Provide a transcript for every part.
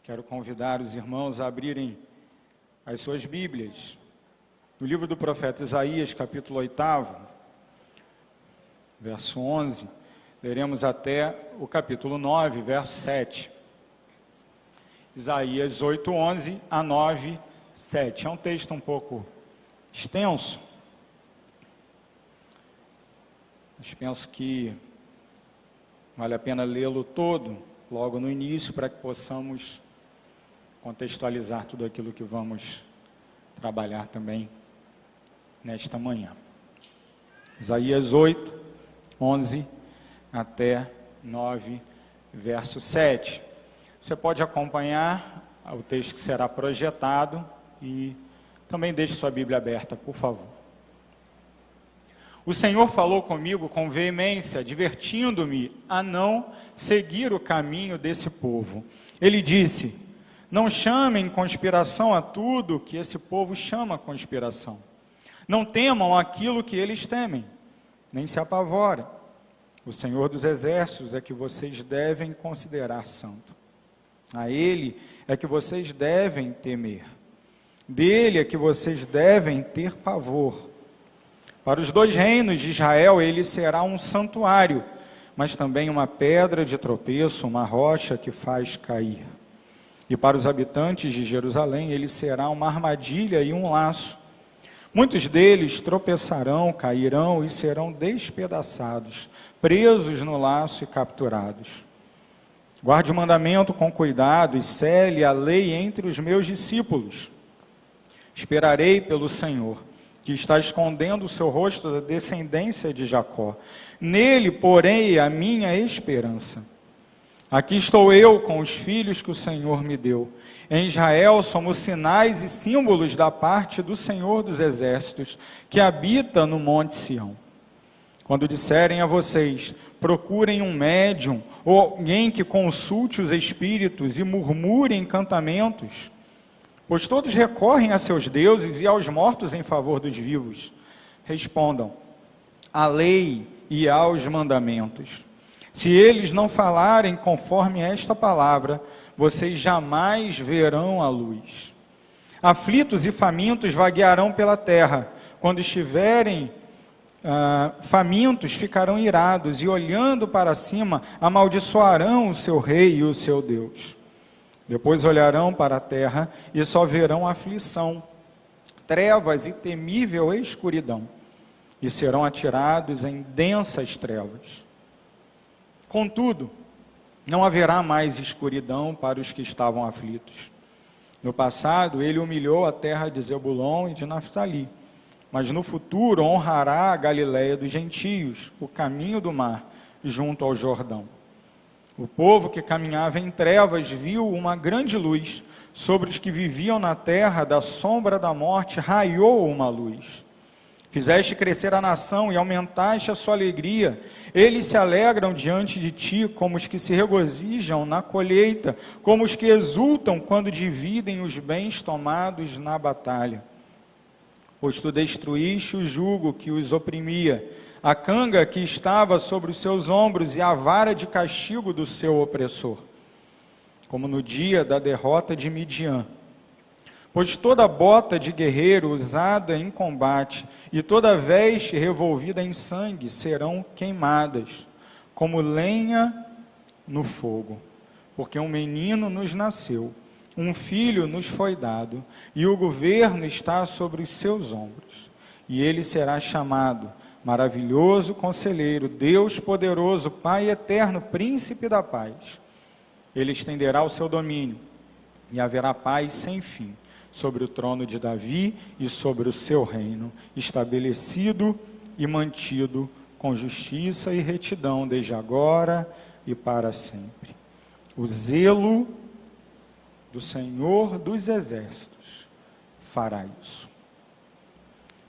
Quero convidar os irmãos a abrirem as suas Bíblias. No livro do profeta Isaías, capítulo 8, verso 11, leremos até o capítulo 9, verso 7. Isaías 8, 11 a 9, 7. É um texto um pouco extenso, mas penso que vale a pena lê-lo todo, logo no início, para que possamos contextualizar tudo aquilo que vamos trabalhar também nesta manhã. Isaías 8, 11 até 9, verso 7. Você pode acompanhar o texto que será projetado e também deixe sua Bíblia aberta, por favor. O Senhor falou comigo com veemência, advertindo-me a não seguir o caminho desse povo. Ele disse: não chamem conspiração a tudo que esse povo chama conspiração. Não temam aquilo que eles temem, nem se apavorem. O Senhor dos Exércitos é que vocês devem considerar santo. A Ele é que vocês devem temer. Dele é que vocês devem ter pavor. Para os dois reinos de Israel, ele será um santuário, mas também uma pedra de tropeço, uma rocha que faz cair. E para os habitantes de Jerusalém, ele será uma armadilha e um laço. Muitos deles tropeçarão, cairão e serão despedaçados, presos no laço e capturados. Guarde o mandamento com cuidado e cele a lei entre os meus discípulos. Esperarei pelo Senhor, que está escondendo o seu rosto da descendência de Jacó. Nele porei a minha esperança. Aqui estou eu com os filhos que o Senhor me deu. Em Israel somos sinais e símbolos da parte do Senhor dos Exércitos, que habita no monte Sião. Quando disserem a vocês: procurem um médium, ou alguém que consulte os espíritos e murmure encantamentos, pois todos recorrem a seus deuses e aos mortos em favor dos vivos, respondam: à lei e aos mandamentos. Se eles não falarem conforme esta palavra, vocês jamais verão a luz. Aflitos e famintos vaguearão pela terra. Quando estiverem famintos, ficarão irados e, olhando para cima, amaldiçoarão o seu rei e o seu Deus. Depois olharão para a terra e só verão aflição, trevas e temível escuridão, e serão atirados em densas trevas. Contudo, não haverá mais escuridão para os que estavam aflitos. No passado, ele humilhou a terra de Zebulon e de Naftali, mas no futuro honrará a Galileia dos gentios, o caminho do mar, junto ao Jordão. O povo que caminhava em trevas viu uma grande luz. Sobre os que viviam na terra da sombra da morte raiou uma luz. Fizeste crescer a nação e aumentaste a sua alegria. Eles se alegram diante de ti como os que se regozijam na colheita, como os que exultam quando dividem os bens tomados na batalha. Pois tu destruíste o jugo que os oprimia, a canga que estava sobre os seus ombros e a vara de castigo do seu opressor, como no dia da derrota de Midian. Pois toda bota de guerreiro usada em combate e toda veste revolvida em sangue serão queimadas, como lenha no fogo. Porque um menino nos nasceu, um filho nos foi dado, e o governo está sobre os seus ombros. E ele será chamado Maravilhoso Conselheiro, Deus Poderoso, Pai Eterno, Príncipe da Paz. Ele estenderá o seu domínio, e haverá paz sem fim sobre o trono de Davi e sobre o seu reino, estabelecido e mantido com justiça e retidão desde agora e para sempre. O zelo do Senhor dos Exércitos fará isso.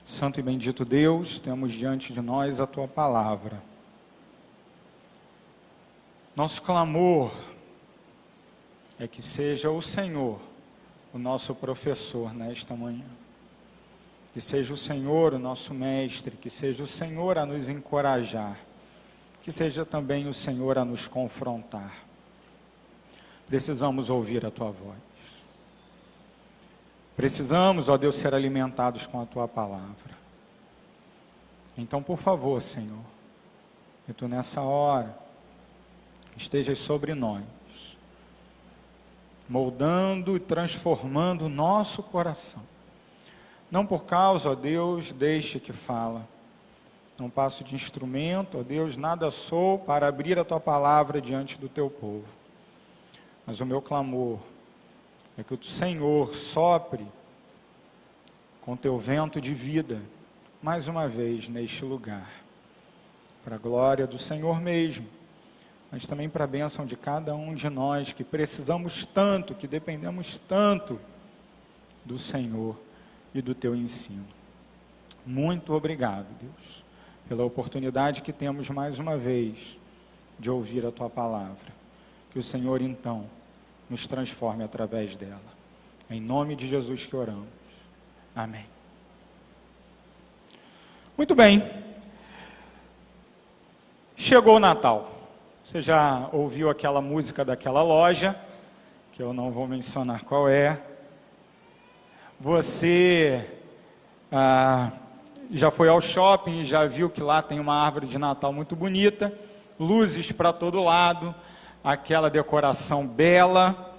Santo e bendito Deus, temos diante de nós a Tua palavra. Nosso clamor é que seja o Senhor o nosso professor nesta manhã. Que seja o Senhor o nosso mestre, que seja o Senhor a nos encorajar, que seja também o Senhor a nos confrontar. precisamos ouvir a Tua voz. Precisamos, ó Deus, ser alimentados com a Tua palavra. Então, por favor, Senhor, que Tu nessa hora estejas sobre nós, moldando e transformando o nosso coração. Não por causa, ó Deus, deixe que fala. Não passo de instrumento, ó Deus, nada sou para abrir a Tua palavra diante do Teu povo. Mas o meu clamor é que o Senhor sopre com Teu vento de vida, mais uma vez neste lugar, para a glória do Senhor mesmo, mas também para a bênção de cada um de nós, que precisamos tanto, que dependemos tanto do Senhor e do Teu ensino. Muito obrigado, Deus, pela oportunidade que temos mais uma vez de ouvir a Tua palavra. Que o Senhor, então, nos transforme através dela. Em nome de Jesus que oramos. Amém. Muito bem. Chegou o Natal. Você já ouviu aquela música daquela loja, que eu não vou mencionar qual é. Você já foi ao shopping e já viu que lá tem uma árvore de Natal muito bonita, luzes para todo lado, aquela decoração bela.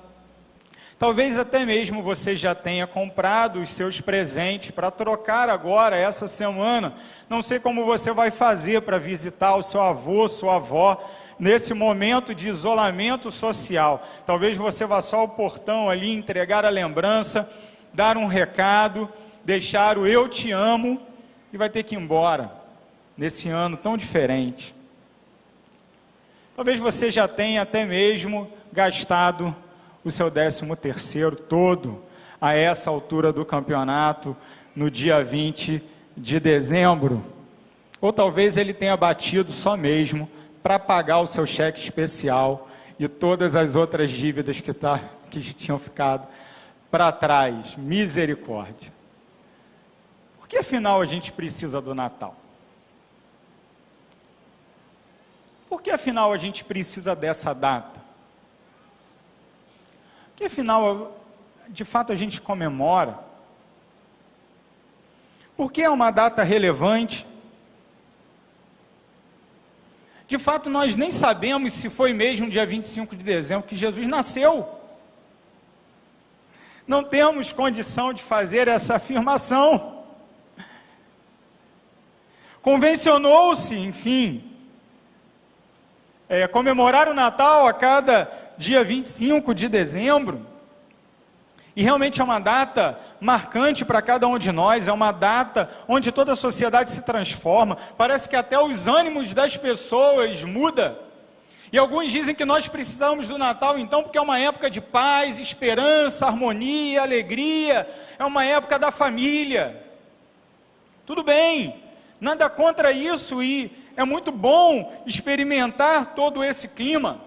Talvez até mesmo você já tenha comprado os seus presentes para trocar agora, essa semana. Não sei como você vai fazer para visitar o seu avô, sua avó, nesse momento de isolamento social. Talvez você vá só ao portão ali, entregar a lembrança, dar um recado, deixar o eu te amo e vai ter que ir embora nesse ano tão diferente. Talvez você já tenha até mesmo gastado o seu 13º todo a essa altura do campeonato, no dia 20 de dezembro. Ou talvez ele tenha batido só mesmo para pagar o seu cheque especial e todas as outras dívidas que tinham ficado para trás. Misericórdia. Por que afinal a gente precisa do Natal? Por que afinal a gente precisa dessa data? Por que afinal, de fato, a gente comemora? Por que é uma data relevante? De fato, nós nem sabemos se foi mesmo dia 25 de dezembro que Jesus nasceu. Não temos condição de fazer essa afirmação. Convencionou-se, enfim, comemorar o Natal a cada dia 25 de dezembro, e realmente é uma data marcante para cada um de nós, é uma data onde toda a sociedade se transforma, parece que até os ânimos das pessoas mudam, e alguns dizem que nós precisamos do Natal então, porque é uma época de paz, esperança, harmonia, alegria, é uma época da família. Tudo bem, nada contra isso, e é muito bom experimentar todo esse clima.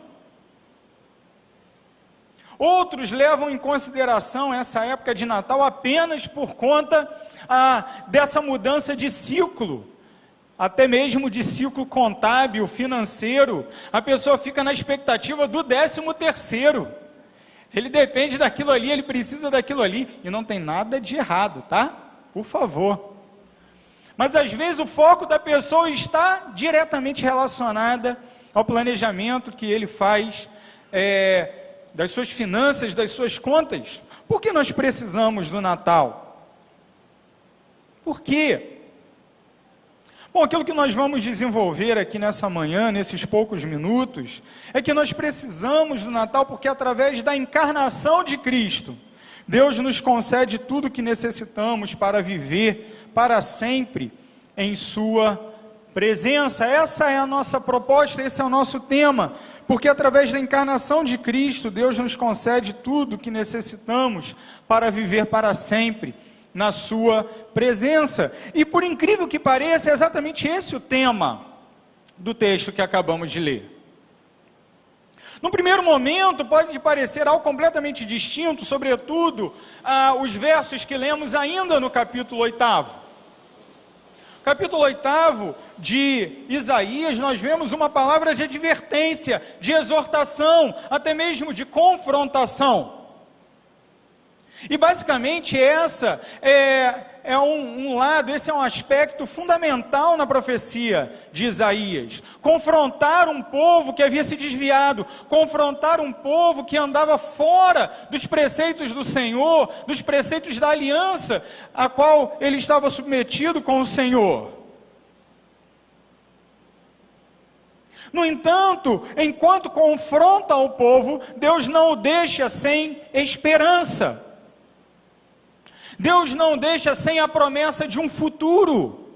Outros levam em consideração essa época de Natal apenas por conta dessa mudança de ciclo, até mesmo de ciclo contábil, financeiro. A pessoa fica na expectativa do 13º. Ele depende daquilo ali, ele precisa daquilo ali, e não tem nada de errado, tá? Por favor. Mas às vezes o foco da pessoa está diretamente relacionada ao planejamento que ele faz, das suas finanças, das suas contas. Por que nós precisamos do Natal? Por quê? Bom, aquilo que nós vamos desenvolver aqui nessa manhã, nesses poucos minutos, é que nós precisamos do Natal porque através da encarnação de Cristo, Deus nos concede tudo o que necessitamos para viver para sempre em sua presença. Essa é a nossa proposta, esse é o nosso tema, porque através da encarnação de Cristo, Deus nos concede tudo o que necessitamos para viver para sempre na sua presença. E por incrível que pareça, é exatamente esse o tema do texto que acabamos de ler. No primeiro momento, pode parecer algo completamente distinto, sobretudo os versos que lemos ainda no capítulo 8. O capítulo 8 de Isaías, nós vemos uma palavra de advertência, de exortação, até mesmo de confrontação. E basicamente essa é um lado, esse é um aspecto fundamental na profecia de Isaías. Confrontar um povo que havia se desviado, confrontar um povo que andava fora dos preceitos do Senhor, dos preceitos da aliança a qual ele estava submetido com o Senhor. No entanto, enquanto confronta o povo, Deus não o deixa sem esperança. Deus não deixa sem a promessa de um futuro.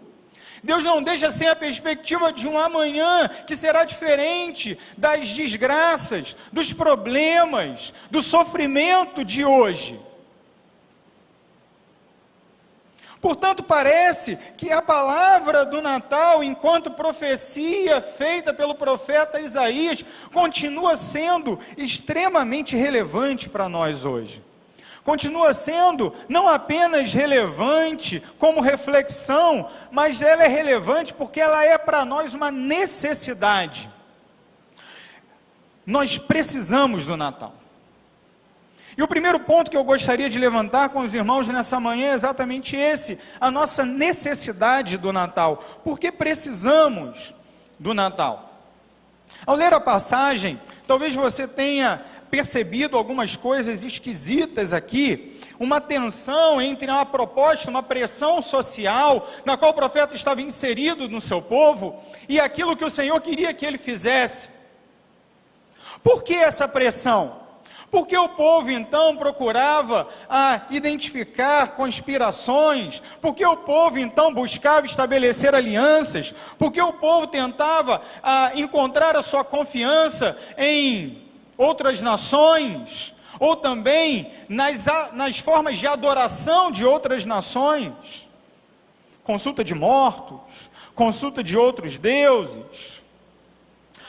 Deus não deixa sem a perspectiva de um amanhã que será diferente das desgraças, dos problemas, do sofrimento de hoje. Portanto, parece que a palavra do Natal, enquanto profecia feita pelo profeta Isaías, continua sendo extremamente relevante para nós hoje. Continua sendo não apenas relevante como reflexão, mas ela é relevante porque ela é para nós uma necessidade. Nós precisamos do Natal. E o primeiro ponto que eu gostaria de levantar com os irmãos nessa manhã é exatamente esse, a nossa necessidade do Natal. Por que precisamos do Natal? Ao ler a passagem, talvez você tenha percebido algumas coisas esquisitas aqui, uma tensão entre uma proposta, uma pressão social, na qual o profeta estava inserido no seu povo, e aquilo que o Senhor queria que ele fizesse. Por que essa pressão? Porque o povo então procurava identificar conspirações, porque o povo então buscava estabelecer alianças, porque o povo tentava encontrar a sua confiança em outras nações, ou também nas formas de adoração de outras nações, consulta de mortos, consulta de outros deuses.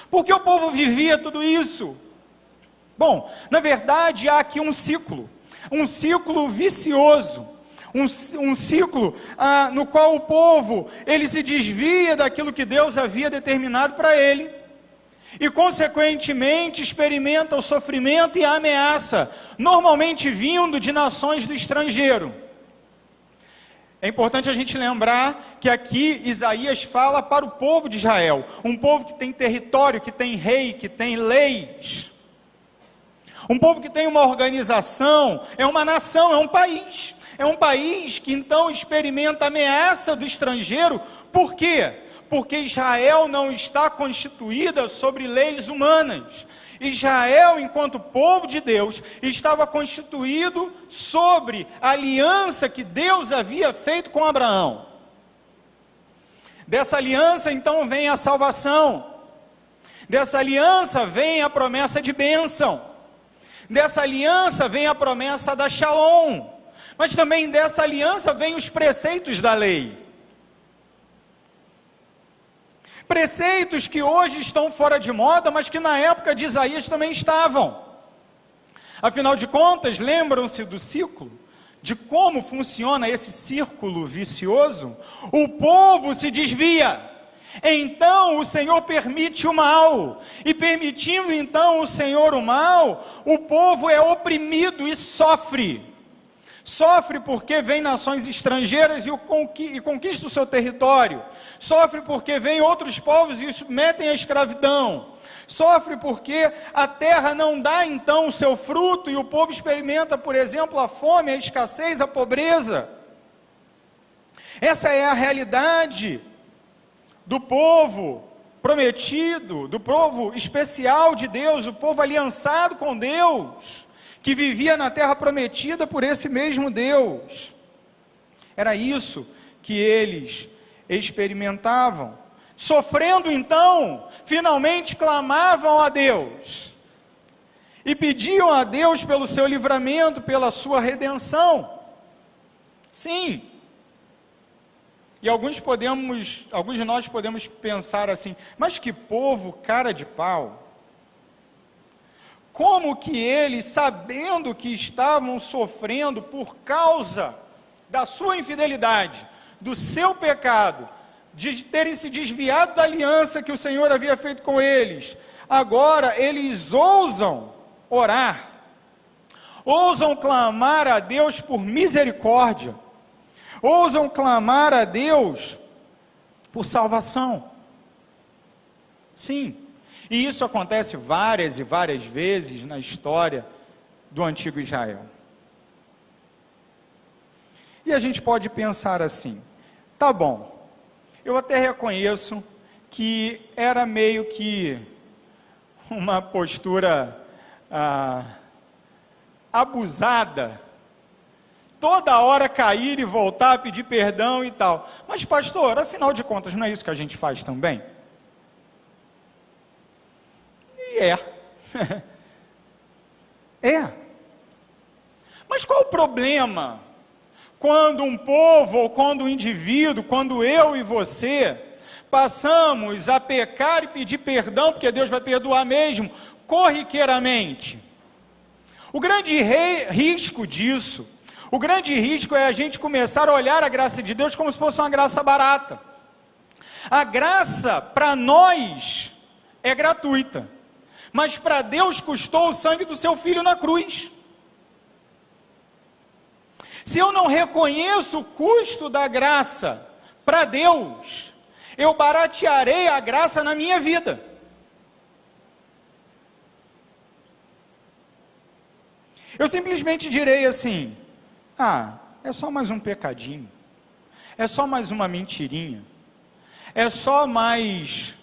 Por que o povo vivia tudo isso? Bom, na verdade há aqui um ciclo vicioso, um ciclo no qual o povo, ele se desvia daquilo que Deus havia determinado para ele, e consequentemente experimenta o sofrimento e a ameaça, normalmente vindo de nações do estrangeiro. É importante a gente lembrar que aqui Isaías fala para o povo de Israel, um povo que tem território, que tem rei, que tem leis, um povo que tem uma organização, é uma nação, é um país que então experimenta a ameaça do estrangeiro. Por quê? Porque Israel não está constituída sobre leis humanas. Israel, enquanto povo de Deus, estava constituído sobre a aliança que Deus havia feito com Abraão. Dessa aliança então vem a salvação, dessa aliança vem a promessa de bênção, dessa aliança vem a promessa da Shalom, mas também dessa aliança vem os preceitos da lei. Preceitos que hoje estão fora de moda, mas que na época de Isaías também estavam. Afinal de contas, lembram-se do ciclo? De como funciona esse círculo vicioso? O povo se desvia, então o Senhor permite o mal, e permitindo então o Senhor o mal, o povo é oprimido e sofre. Sofre porque vem nações estrangeiras e conquista o seu território. Sofre porque vem outros povos e os submetem à escravidão. Sofre porque a terra não dá então o seu fruto e o povo experimenta, por exemplo, a fome, a escassez, a pobreza. Essa é a realidade do povo prometido, do povo especial de Deus, o povo aliançado com Deus, que vivia na terra prometida por esse mesmo Deus. Era isso que eles experimentavam. Sofrendo então, finalmente clamavam a Deus, e pediam a Deus pelo seu livramento, pela sua redenção. Sim. E alguns de nós podemos pensar assim, mas que povo cara de pau. Como que eles, sabendo que estavam sofrendo por causa da sua infidelidade, do seu pecado, de terem se desviado da aliança que o Senhor havia feito com eles, agora eles ousam orar, ousam clamar a Deus por misericórdia, ousam clamar a Deus por salvação. Sim, e isso acontece várias e várias vezes na história do antigo Israel. E a gente pode pensar assim, tá bom, eu até reconheço que era meio que uma postura abusada, toda hora cair e voltar, pedir perdão e tal. Mas pastor, afinal de contas, não é isso que a gente faz também? E é. Mas qual o problema quando um povo, ou quando um indivíduo, quando eu e você passamos a pecar e pedir perdão, porque Deus vai perdoar mesmo, corriqueiramente? O grande risco disso, o grande risco é a gente começar a olhar a graça de Deus como se fosse uma graça barata. A graça, para nós, é gratuita, mas para Deus custou o sangue do seu Filho na cruz. Se eu não reconheço o custo da graça para Deus, eu baratearei a graça na minha vida. Eu simplesmente direi assim, é só mais um pecadinho, é só mais uma mentirinha, é só mais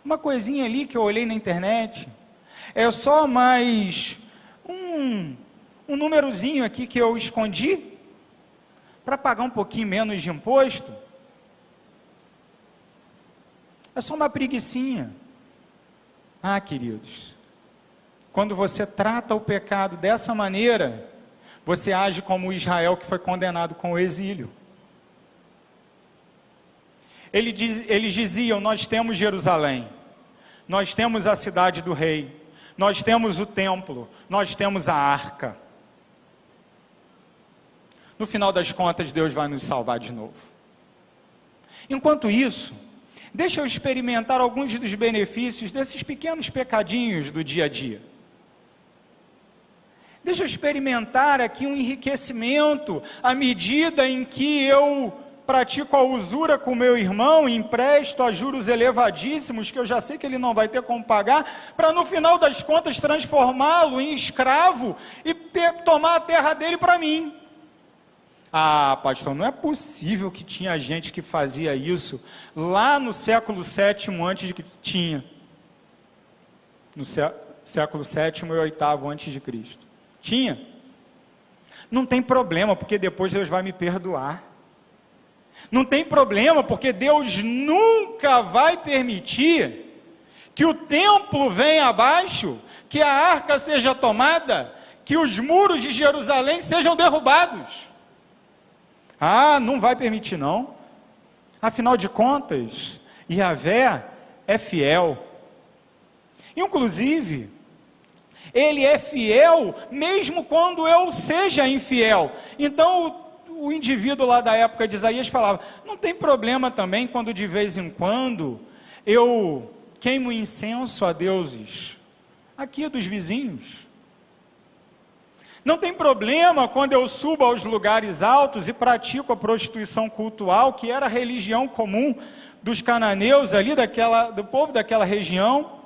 uma coisinha ali que eu olhei na internet, é só mais um númerozinho aqui que eu escondi, para pagar um pouquinho menos de imposto, é só uma preguicinha. Queridos, quando você trata o pecado dessa maneira, você age como o Israel que foi condenado com o exílio. Eles diziam, nós temos Jerusalém, nós temos a cidade do rei, nós temos o templo, nós temos a arca. No final das contas, Deus vai nos salvar de novo. Enquanto isso, deixa eu experimentar alguns dos benefícios desses pequenos pecadinhos do dia a dia. Deixa eu experimentar aqui um enriquecimento à medida em que eu pratico a usura com meu irmão, empresto a juros elevadíssimos, que eu já sei que ele não vai ter como pagar, para no final das contas transformá-lo em escravo e tomar a terra dele para mim. Pastor, não é possível que tinha gente que fazia isso lá no século VII antes de Cristo. Tinha. No século VII e VIII antes de Cristo. Tinha. Não tem problema, porque depois Deus vai me perdoar. Não tem problema, porque Deus nunca vai permitir que o templo venha abaixo, que a arca seja tomada, que os muros de Jerusalém sejam derrubados. Não vai permitir não. Afinal de contas, Yahvé é fiel. Inclusive, Ele é fiel mesmo quando eu seja infiel. Então, o indivíduo lá da época de Isaías falava, não tem problema também quando de vez em quando eu queimo incenso a deuses aqui dos vizinhos. Não tem problema quando eu subo aos lugares altos e pratico a prostituição cultual, que era a religião comum dos cananeus ali, do povo daquela região.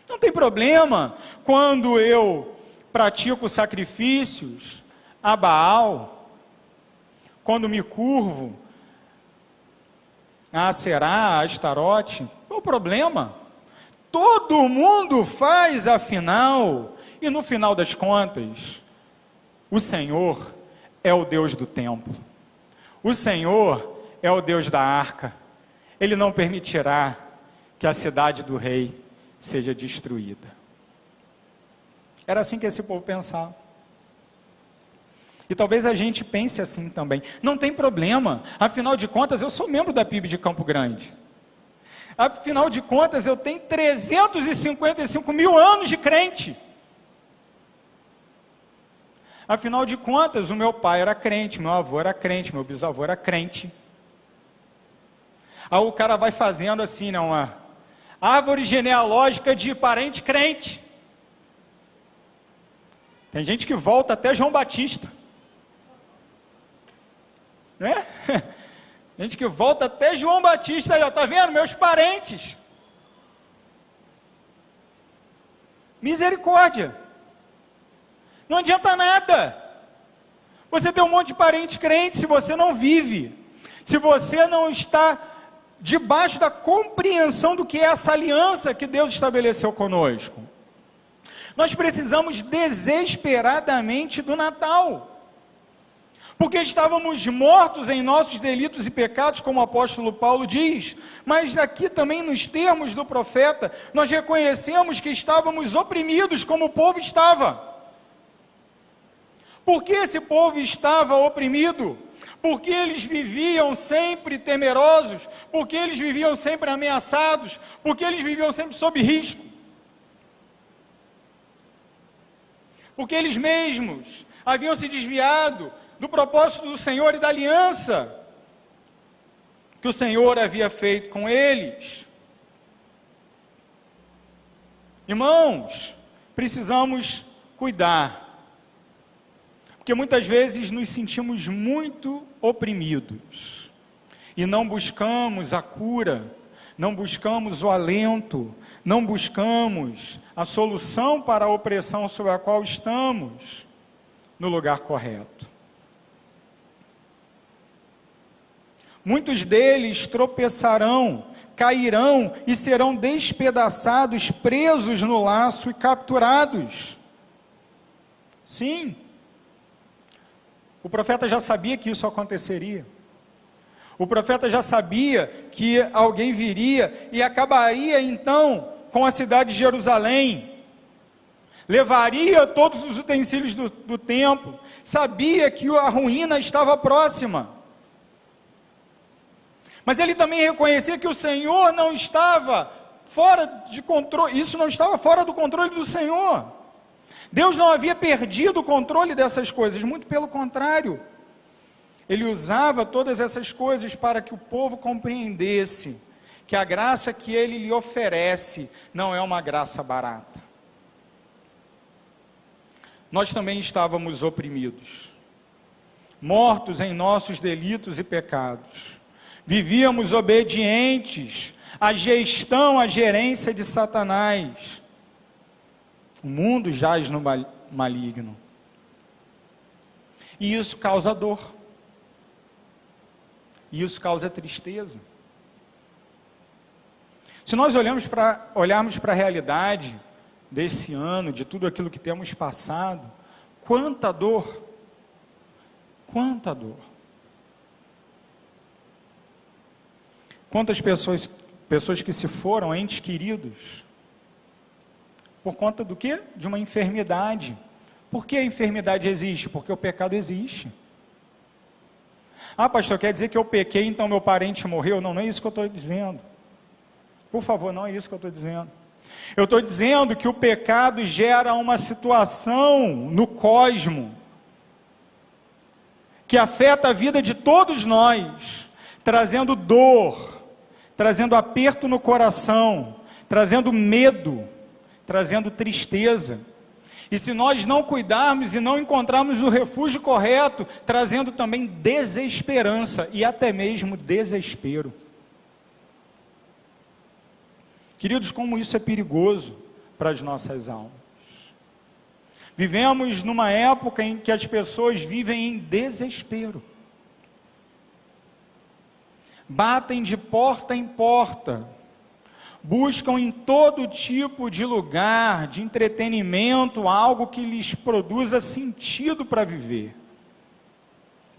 Não tem problema quando eu pratico sacrifícios a Baal, quando me curvo a Aserá, a Astarote. Qual o problema? Todo mundo faz, afinal. E no final das contas, o Senhor é o Deus do templo. O Senhor é o Deus da arca. Ele não permitirá que a cidade do rei seja destruída. Era assim que esse povo pensava. E talvez a gente pense assim também. Não tem problema, afinal de contas eu sou membro da PIB de Campo Grande. Afinal de contas eu tenho 355 mil anos de crente. Afinal de contas, o meu pai era crente, meu avô era crente, meu bisavô era crente. Aí o cara vai fazendo assim, né, uma árvore genealógica de parente crente. Tem gente que volta até João Batista, né? Gente que volta até João Batista, aí, ó, tá vendo? Meus parentes. Misericórdia. Não adianta nada. Você tem um monte de parente crente, se você não vive, se você não está debaixo da compreensão do que é essa aliança que Deus estabeleceu conosco. Nós precisamos desesperadamente do Natal, porque estávamos mortos em nossos delitos e pecados, como o apóstolo Paulo diz, mas aqui também nos termos do profeta, nós reconhecemos que estávamos oprimidos como o povo estava. Por que esse povo estava oprimido? Porque eles viviam sempre temerosos, porque eles viviam sempre ameaçados, porque eles viviam sempre sob risco. Porque eles mesmos haviam se desviado do propósito do Senhor e da aliança que o Senhor havia feito com eles. Irmãos, precisamos cuidar, porque muitas vezes nos sentimos muito oprimidos e não buscamos a cura, não buscamos o alento, não buscamos a solução para a opressão sobre a qual estamos no lugar correto. Muitos deles tropeçarão, cairão e serão despedaçados, presos no laço e capturados. Sim, o profeta já sabia que isso aconteceria. O profeta já sabia que alguém viria e acabaria então com a cidade de Jerusalém, levaria todos os utensílios do templo, sabia que a ruína estava próxima, mas ele também reconhecia que o Senhor não estava fora de controle, isso não estava fora do controle do Senhor. Deus não havia perdido o controle dessas coisas, muito pelo contrário. Ele usava todas essas coisas para que o povo compreendesse que a graça que Ele lhe oferece não é uma graça barata. Nós também estávamos oprimidos, mortos em nossos delitos e pecados. Vivíamos obedientes à gestão, à gerência de Satanás. O mundo jaz no maligno. E isso causa dor. E isso causa tristeza. Se nós olharmos para a realidade desse ano, de tudo aquilo que temos passado, quanta dor, quanta dor. Quantas pessoas que se foram, entes queridos, por conta do quê? De uma enfermidade. Por que a enfermidade existe? Porque o pecado existe. Ah, pastor, quer dizer que eu pequei, então meu parente morreu? Não, não é isso que eu estou dizendo. Por favor, não é isso que eu estou dizendo. Eu estou dizendo que o pecado gera uma situação no cosmo, que afeta a vida de todos nós, trazendo dor, trazendo aperto no coração, trazendo medo, trazendo tristeza. E se nós não cuidarmos e não encontrarmos o refúgio correto, trazendo também desesperança e até mesmo desespero. Queridos, como isso é perigoso para as nossas almas. Vivemos numa época em que as pessoas vivem em desespero. Batem de porta em porta, buscam em todo tipo de lugar, de entretenimento, algo que lhes produza sentido para viver,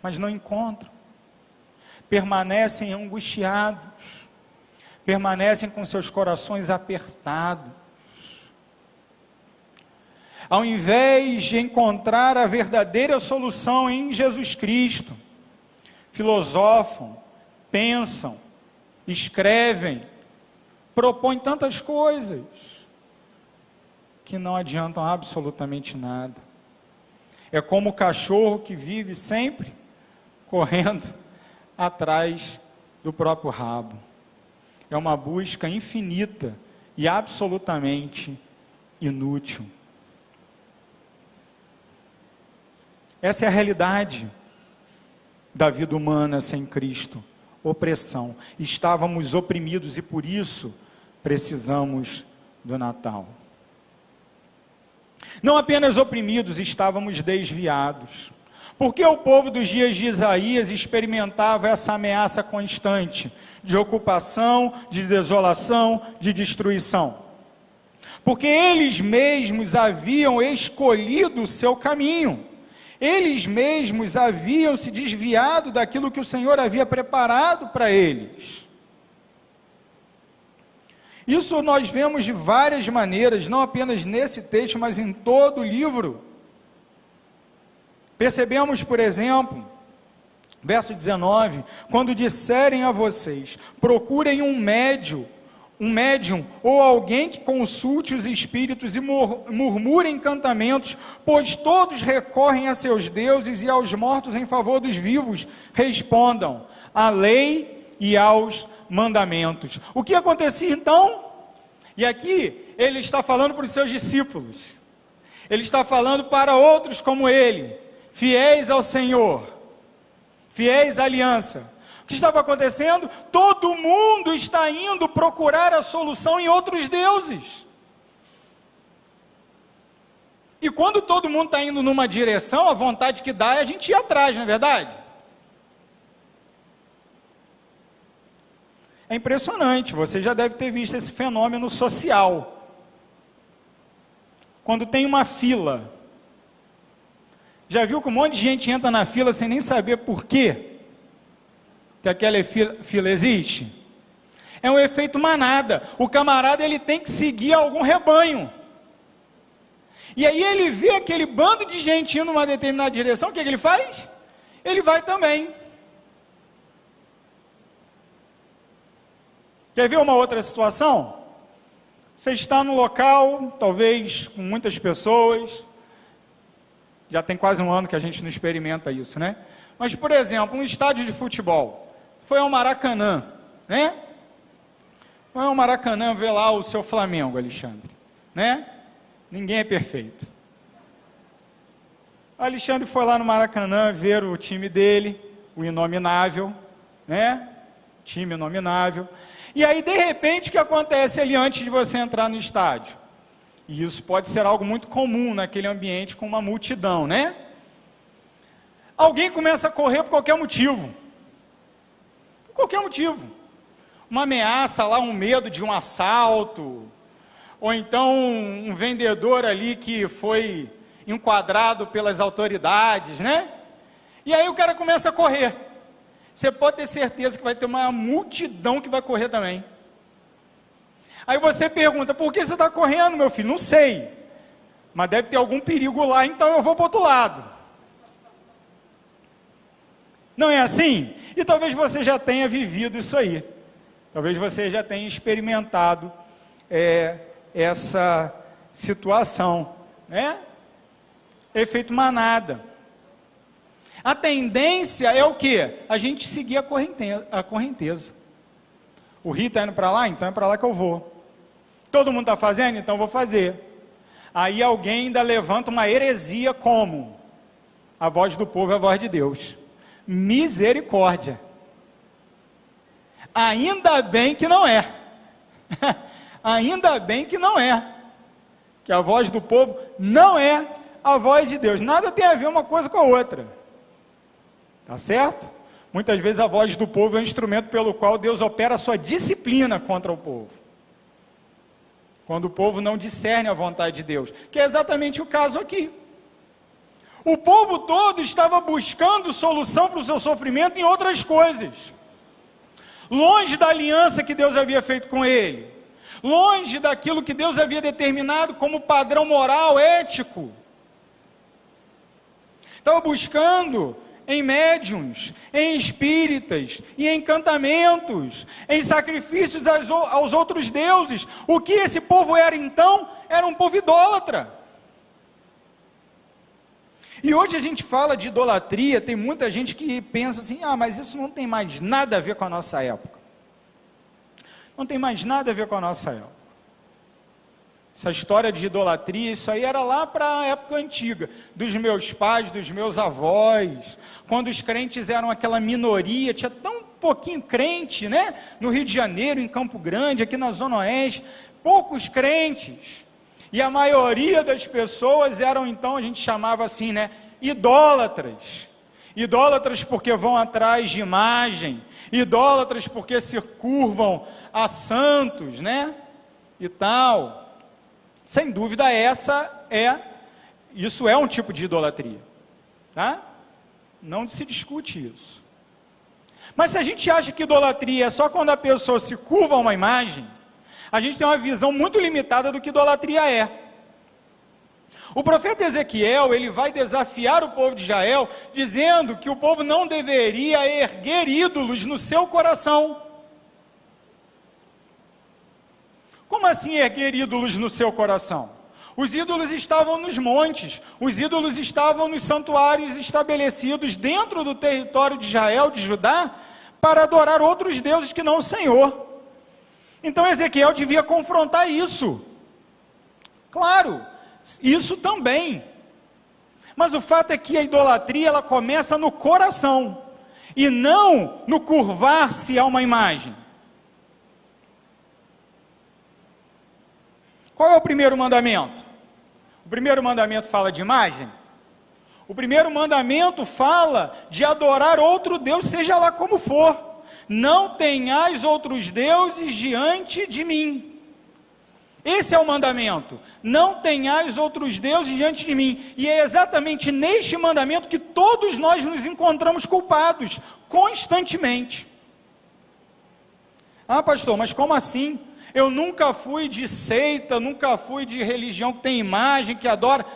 mas não encontram, permanecem angustiados, permanecem com seus corações apertados, ao invés de encontrar a verdadeira solução em Jesus Cristo, filosofam, pensam, escrevem, propõem tantas coisas que não adiantam absolutamente nada. É como o cachorro que vive sempre correndo atrás do próprio rabo. é uma busca infinita e absolutamente inútil. Essa é a realidade da vida humana sem Cristo. Opressão. Estávamos oprimidos e por isso precisamos do Natal. Não apenas oprimidos, estávamos desviados. Porque o povo dos dias de Isaías experimentava essa ameaça constante de ocupação, de desolação, de destruição? Porque eles mesmos haviam escolhido o seu caminho. Eles mesmos haviam se desviado daquilo que o Senhor havia preparado para eles. Isso nós vemos de várias maneiras, não apenas nesse texto, mas em todo o livro. Percebemos, por exemplo, verso 19, quando disserem a vocês, procurem um médium ou alguém que consulte os espíritos e murmure encantamentos, pois todos recorrem a seus deuses e aos mortos em favor dos vivos, respondam, à lei e aos mandamentos. O que acontecia então? E aqui ele está falando para os seus discípulos, ele está falando para outros como ele, fiéis ao Senhor, fiéis à aliança. O que estava acontecendo? Todo mundo está indo procurar a solução em outros deuses. E quando todo mundo está indo numa direção, a vontade que dá é a gente ir atrás, não é verdade? É impressionante, você já deve ter visto esse fenômeno social. Quando tem uma fila, já viu que um monte de gente entra na fila sem nem saber por quê? Que aquela fila existe? É um efeito manada. O camarada ele tem que seguir algum rebanho. E aí ele vê aquele bando de gente indo numa determinada direção, o que ele faz? Ele vai também. Quer ver uma outra situação? Você está no local, talvez com muitas pessoas, já tem quase um ano que a gente não experimenta isso, né? Mas, por exemplo, um estádio de futebol, foi ao Maracanã, né? Foi ao Maracanã ver lá o seu Flamengo, Alexandre, né? Ninguém é perfeito. O Alexandre foi lá no Maracanã ver o time dele, o Inominável, né? Time Inominável. E aí, de repente, o que acontece ali antes de você entrar no estádio? E isso pode ser algo muito comum naquele ambiente com uma multidão, né? Alguém começa a correr por qualquer motivo. Por qualquer motivo. Uma ameaça lá, um medo de um assalto, ou então um vendedor ali que foi enquadrado pelas autoridades, né? E aí o cara começa a correr. Você pode ter certeza que vai ter uma multidão que vai correr também. Aí você pergunta, por que você está correndo, meu filho? Não sei, mas deve ter algum perigo lá, então eu vou para o outro lado. Não é assim? E talvez você já tenha vivido isso aí. Talvez você já tenha experimentado essa situação, né? Efeito manada. A tendência é o quê? A gente seguir a correnteza. O rio está indo para lá, então é para lá que eu vou. Todo mundo está fazendo, então eu vou fazer. Aí alguém ainda levanta uma heresia como? A voz do povo é a voz de Deus. Misericórdia. Ainda bem que não é. Ainda bem que não é. Que a voz do povo não é a voz de Deus. Nada tem a ver uma coisa com a outra. Tá certo? Muitas vezes a voz do povo é um instrumento pelo qual Deus opera a sua disciplina contra o povo. Quando o povo não discerne a vontade de Deus. Que é exatamente o caso aqui. O povo todo estava buscando solução para o seu sofrimento em outras coisas. Longe da aliança que Deus havia feito com ele. Longe daquilo que Deus havia determinado como padrão moral, ético. Estava buscando em médiuns, em espíritas, e em encantamentos, em sacrifícios aos outros deuses. O que esse povo era então? Era um povo idólatra. E hoje a gente fala de idolatria, tem muita gente que pensa assim, mas isso não tem mais nada a ver com a nossa época. Não tem mais nada a ver com a nossa época. Essa história de idolatria, isso aí era lá para a época antiga, dos meus pais, dos meus avós, quando os crentes eram aquela minoria, tinha tão pouquinho crente, né? No Rio de Janeiro, em Campo Grande, aqui na Zona Oeste, poucos crentes, e a maioria das pessoas eram, então, a gente chamava assim, né? Idólatras. Idólatras porque vão atrás de imagem, idólatras porque se curvam a santos, né? E tal. Sem dúvida, isso é um tipo de idolatria, tá? Não se discute isso. Mas se a gente acha que idolatria é só quando a pessoa se curva a uma imagem, a gente tem uma visão muito limitada do que idolatria é. O profeta Ezequiel, ele vai desafiar o povo de Israel, dizendo que o povo não deveria erguer ídolos no seu coração. Como assim erguer ídolos no seu coração? Os ídolos estavam nos montes, os ídolos estavam nos santuários estabelecidos dentro do território de Israel, de Judá, para adorar outros deuses que não o Senhor. Então Ezequiel devia confrontar isso. Claro, isso também. Mas o fato é que a idolatria, ela começa no coração, e não no curvar-se a uma imagem. Qual é o primeiro mandamento? O primeiro mandamento fala de imagem? O primeiro mandamento fala de adorar outro Deus, seja lá como for. Não tenhais outros deuses diante de mim. Esse é o mandamento. Não tenhais outros deuses diante de mim. E é exatamente neste mandamento que todos nós nos encontramos culpados, constantemente. Ah, pastor, mas como assim? Eu nunca fui de seita, nunca fui de religião que tem imagem, que adora.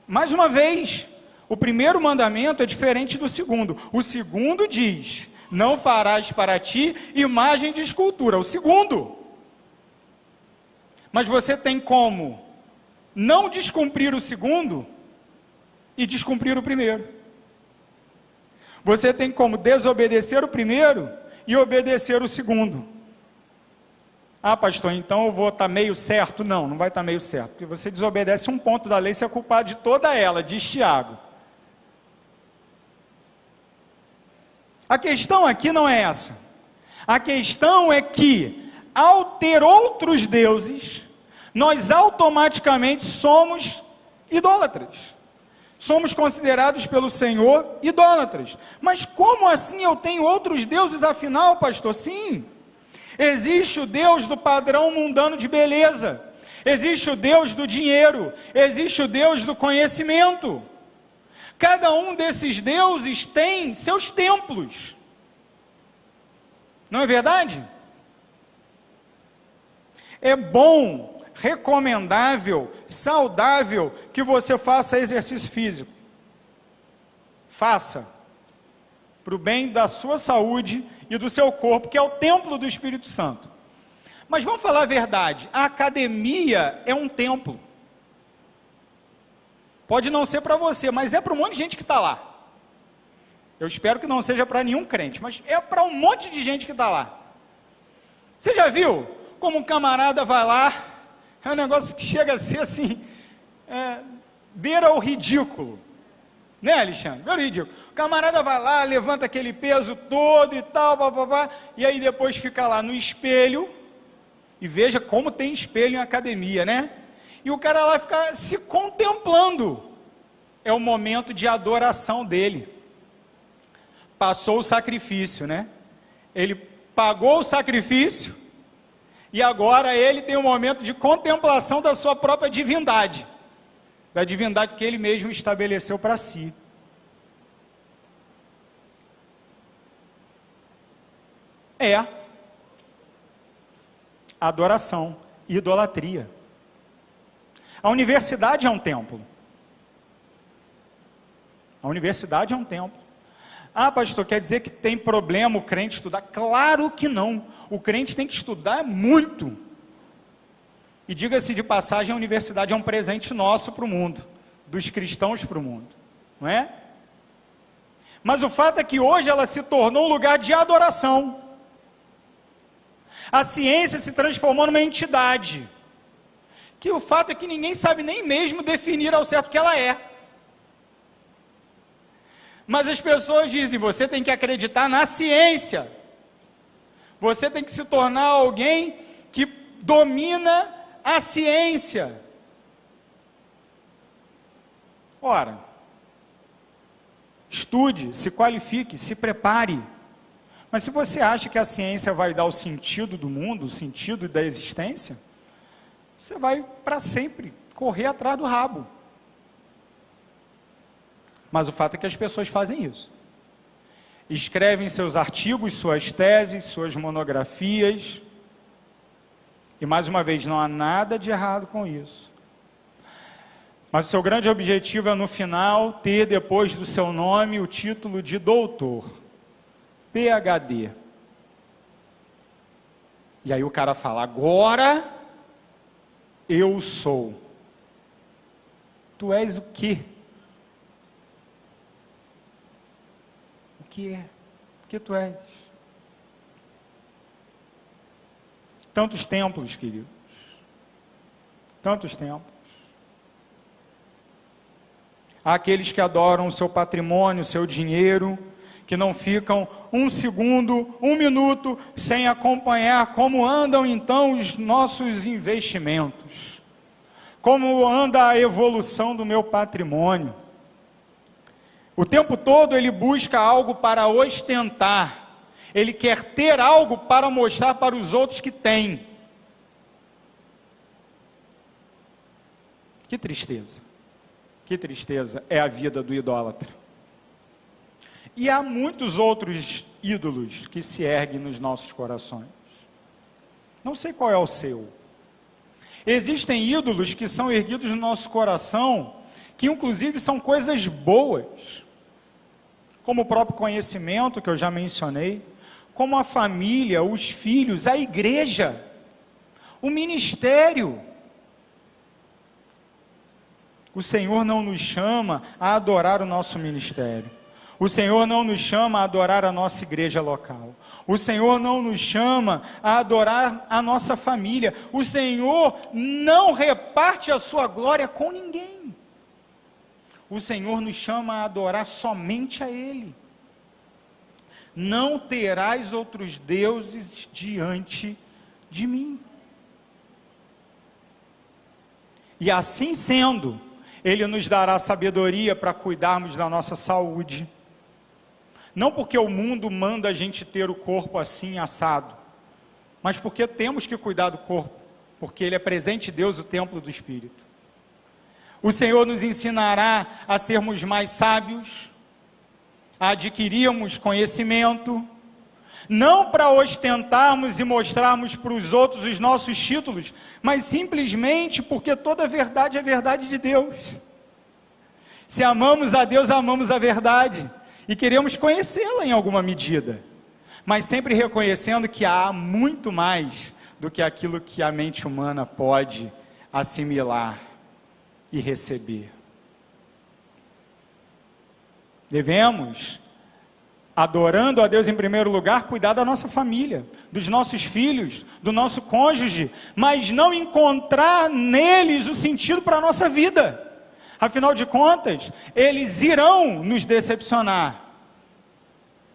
Mais uma vez, o primeiro mandamento é diferente do segundo. O segundo diz: não farás para ti imagem de escultura. O segundo. Mas você tem como não descumprir o segundo e descumprir o primeiro. Você tem como desobedecer o primeiro e obedecer o segundo. Ah, pastor, então eu vou estar meio certo? Não, não vai estar meio certo, porque você desobedece um ponto da lei, você é culpado de toda ela, diz Tiago. A questão aqui não é essa. A questão é que, ao ter outros deuses, nós automaticamente somos idólatras. Somos considerados pelo Senhor idólatras. Mas como assim eu tenho outros deuses afinal, pastor? Sim. Existe o Deus do padrão mundano de beleza, existe o Deus do dinheiro, existe o Deus do conhecimento. Cada um desses deuses tem seus templos. Não é verdade? É bom, recomendável, saudável que você faça exercício físico. Faça, para o bem da sua saúde e do seu corpo, que é o templo do Espírito Santo. Mas vamos falar a verdade, a academia é um templo. Pode não ser para você, mas é para um monte de gente que está lá. Eu espero que não seja para nenhum crente, mas é para um monte de gente que está lá. Você já viu como um camarada vai lá, é um negócio que chega a ser assim, beira o ridículo. Né, Alexandre? Beira o ridículo. O camarada vai lá, levanta aquele peso todo e tal, e aí depois fica lá no espelho, e veja como tem espelho em academia, né? E o cara lá fica se contemplando. É o momento de adoração dele. Passou o sacrifício, né? Ele pagou o sacrifício, e agora ele tem um momento de contemplação da sua própria divindade. Da divindade que ele mesmo estabeleceu para si. É adoração, idolatria. A universidade é um templo. A universidade é um templo. Ah, pastor, quer dizer que tem problema o crente estudar? Claro que não. O crente tem que estudar muito. E diga-se de passagem, a universidade é um presente nosso para o mundo, dos cristãos para o mundo, não é? Mas o fato é que hoje ela se tornou um lugar de adoração. A ciência se transformou numa entidade, que o fato é que ninguém sabe nem mesmo definir ao certo o que ela é. Mas as pessoas dizem, você tem que acreditar na ciência. Você tem que se tornar alguém que domina a ciência. Ora, estude, se qualifique, se prepare. Mas se você acha que a ciência vai dar o sentido do mundo, o sentido da existência, você vai para sempre correr atrás do rabo. Mas o fato é que as pessoas fazem isso. Escrevem seus artigos, suas teses, suas monografias. E mais uma vez, não há nada de errado com isso. Mas o seu grande objetivo é, no final, ter depois do seu nome o título de doutor, PhD. E aí o cara fala, agora eu sou. Tu és o quê? O que é? O que tu és? Tantos templos, queridos. Tantos templos. Há aqueles que adoram o seu patrimônio, o seu dinheiro, que não ficam um segundo, um minuto, sem acompanhar como andam então os nossos investimentos. Como anda a evolução do meu patrimônio. O tempo todo ele busca algo para ostentar. Ele quer ter algo para mostrar para os outros que tem. Que tristeza. Que tristeza é a vida do idólatra. E há muitos outros ídolos que se erguem nos nossos corações. Não sei qual é o seu. Existem ídolos que são erguidos no nosso coração, que inclusive são coisas boas, como o próprio conhecimento que eu já mencionei, como a família, os filhos, a igreja, o ministério. O Senhor não nos chama a adorar o nosso ministério. O Senhor não nos chama a adorar a nossa igreja local. O Senhor não nos chama a adorar a nossa família. O Senhor não reparte a sua glória com ninguém. O Senhor nos chama a adorar somente a Ele. Não terás outros deuses diante de mim. E assim sendo, Ele nos dará sabedoria para cuidarmos da nossa saúde. Não porque o mundo manda a gente ter o corpo assim, assado, mas porque temos que cuidar do corpo, porque Ele é presente de Deus, o templo do Espírito. O Senhor nos ensinará a sermos mais sábios, a adquirirmos conhecimento, não para ostentarmos e mostrarmos para os outros os nossos títulos, mas simplesmente porque toda verdade é verdade de Deus. Se amamos a Deus, amamos a verdade. E queremos conhecê-la em alguma medida, mas sempre reconhecendo que há muito mais do que aquilo que a mente humana pode assimilar e receber. Devemos, adorando a Deus em primeiro lugar, cuidar da nossa família, dos nossos filhos, do nosso cônjuge, mas não encontrar neles o sentido para a nossa vida. Afinal de contas, eles irão nos decepcionar.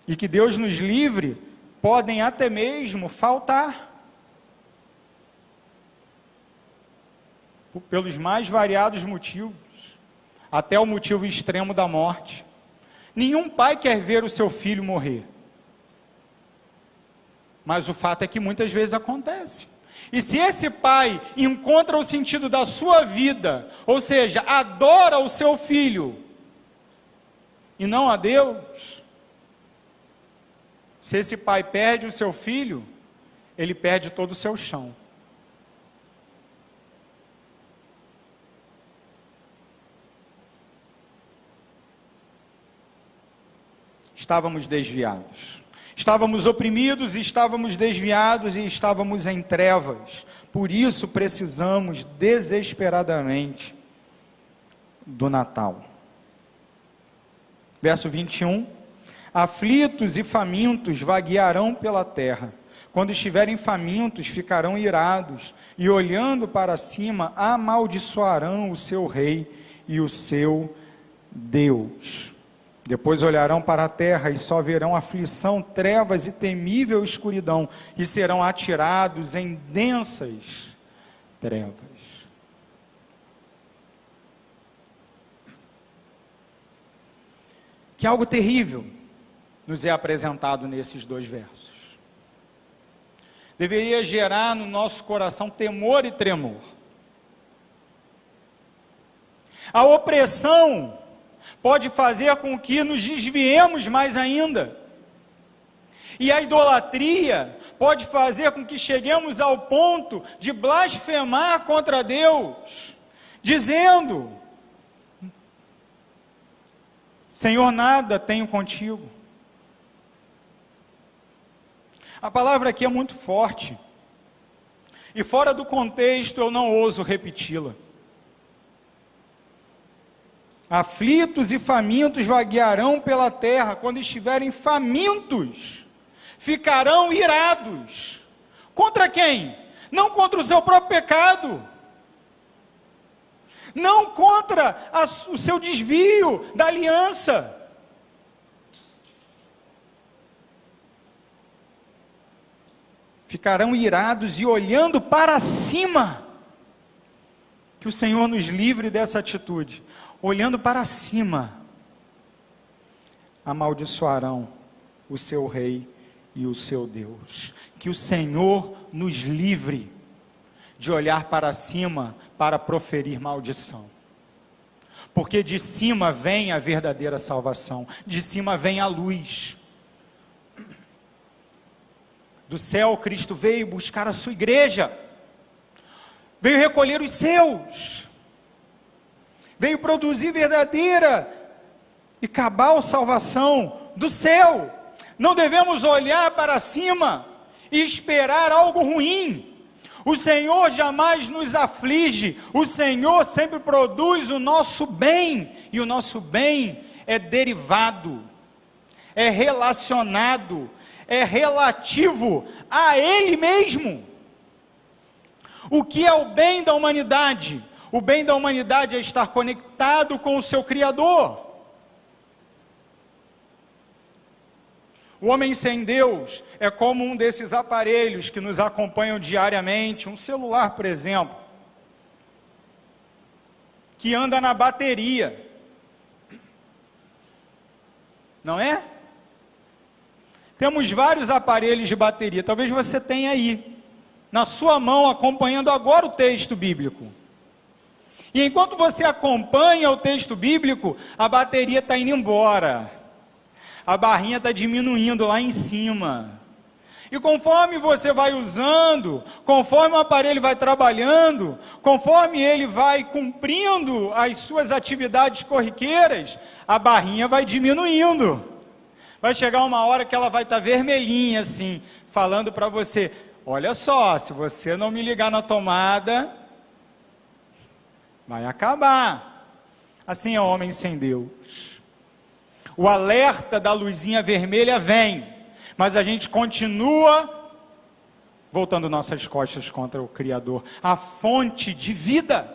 E que Deus nos livre, podem até mesmo faltar. Pelos mais variados motivos, até o motivo extremo da morte. Nenhum pai quer ver o seu filho morrer. Mas o fato é que muitas vezes acontece. E se esse pai encontra o sentido da sua vida, ou seja, adora o seu filho, e não a Deus, se esse pai perde o seu filho, ele perde todo o seu chão. Estávamos desviados. Estávamos oprimidos e estávamos desviados e estávamos em trevas. Por isso precisamos desesperadamente do Natal. Verso 21. Aflitos e famintos vaguearão pela terra. quando estiverem famintos, ficarão irados, e olhando para cima, amaldiçoarão o seu rei e o seu Deus. Depois olharão para a terra e só verão aflição, trevas e temível escuridão, e serão atirados em densas trevas. Que algo terrível nos é apresentado nesses dois versos. Deveria gerar no nosso coração temor e tremor. A opressão pode fazer com que nos desviemos mais ainda. E a idolatria pode fazer com que cheguemos ao ponto de blasfemar contra Deus, dizendo: Senhor, nada tenho contigo. A palavra aqui é muito forte, e fora do contexto eu não ouso repeti-la. Aflitos e famintos vaguearão pela terra, quando estiverem famintos, ficarão irados. Contra quem? Não contra o seu próprio pecado, não contra o seu desvio da aliança. Ficarão irados e olhando para cima. Que o Senhor nos livre dessa atitude. Olhando para cima, amaldiçoarão o seu rei e o seu Deus. Que o Senhor nos livre de olhar para cima para proferir maldição. Porque de cima vem a verdadeira salvação, de cima vem a luz. Do céu, Cristo veio buscar a sua igreja, veio recolher os seus, veio produzir verdadeira e cabal salvação do céu. Não devemos olhar para cima e esperar algo ruim. O Senhor jamais nos aflige, o Senhor sempre produz o nosso bem, e o nosso bem é derivado, é relacionado, é relativo a Ele mesmo. O que é o bem da humanidade? O bem da humanidade é estar conectado com o seu Criador. O homem sem Deus é como um desses aparelhos que nos acompanham diariamente, um celular, por exemplo, que anda na bateria, não é? Temos vários aparelhos de bateria, talvez você tenha aí, na sua mão, acompanhando agora o texto bíblico. E enquanto você acompanha o texto bíblico, a bateria está indo embora, a barrinha está diminuindo lá em cima. E conforme você vai usando, conforme o aparelho vai trabalhando, conforme ele vai cumprindo as suas atividades corriqueiras, a barrinha vai diminuindo. Vai chegar uma hora que ela vai estar vermelhinha assim, falando para você: olha só, se você não me ligar na tomada, vai acabar. Assim é o homem sem Deus. O alerta da luzinha vermelha vem, mas a gente continua voltando nossas costas contra o Criador, a fonte de vida.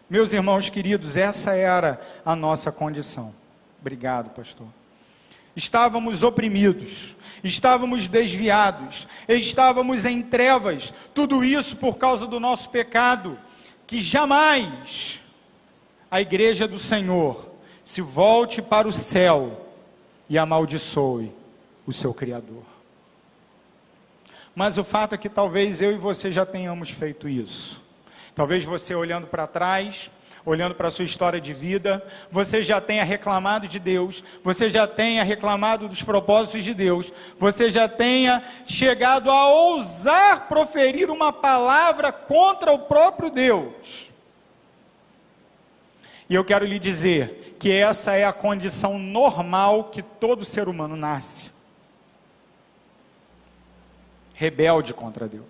Meus irmãos queridos, essa era a nossa condição. Obrigado, pastor. Estávamos oprimidos, estávamos desviados, estávamos em trevas, tudo isso por causa do nosso pecado. Que jamais a igreja do Senhor se volte para o céu e amaldiçoe o seu Criador. Mas o fato é que talvez eu e você já tenhamos feito isso. Talvez você, olhando para trás, olhando para a sua história de vida, você já tenha reclamado de Deus, você já tenha reclamado dos propósitos de Deus, você já tenha chegado a ousar proferir uma palavra contra o próprio Deus. E eu quero lhe dizer que essa é a condição normal que todo ser humano nasce. Rebelde contra Deus.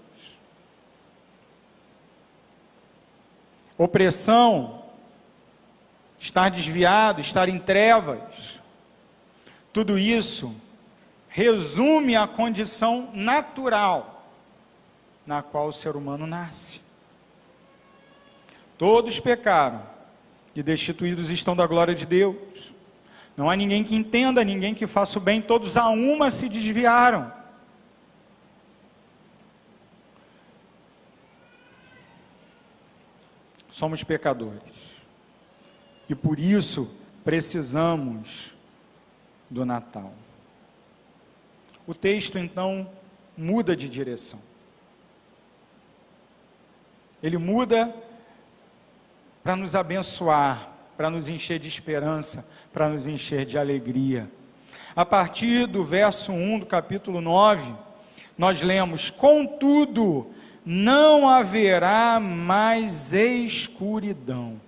Opressão, estar desviado, estar em trevas, tudo isso resume a condição natural na qual o ser humano nasce. Todos pecaram e destituídos estão da glória de Deus. Não há ninguém que entenda, ninguém que faça o bem, todos a uma se desviaram. Somos pecadores. E por isso precisamos do Natal. O texto então muda de direção. Ele muda para nos abençoar, para nos encher de esperança, para nos encher de alegria. A partir do verso 1 do capítulo 9, nós lemos: contudo, não haverá mais escuridão.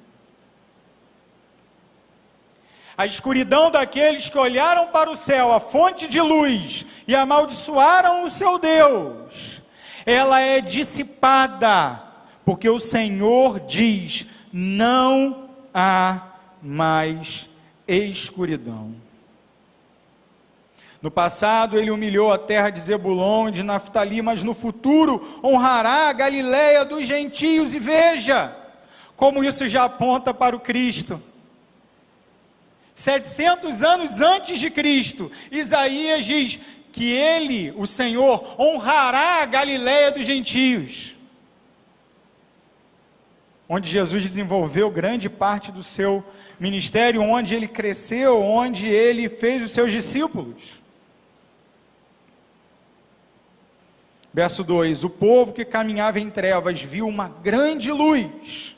A escuridão daqueles que olharam para o céu, a fonte de luz, e amaldiçoaram o seu Deus, ela é dissipada, porque o Senhor diz: não há mais escuridão. No passado ele humilhou a terra de Zebulon e de Naftali, mas no futuro honrará a Galileia dos gentios. E veja como isso já aponta para o Cristo. 700 anos antes de Cristo, Isaías diz que ele, o Senhor, honrará a Galileia dos gentios, onde Jesus desenvolveu grande parte do seu ministério, onde ele cresceu, onde ele fez os seus discípulos. Verso 2: o povo que caminhava em trevas viu uma grande luz,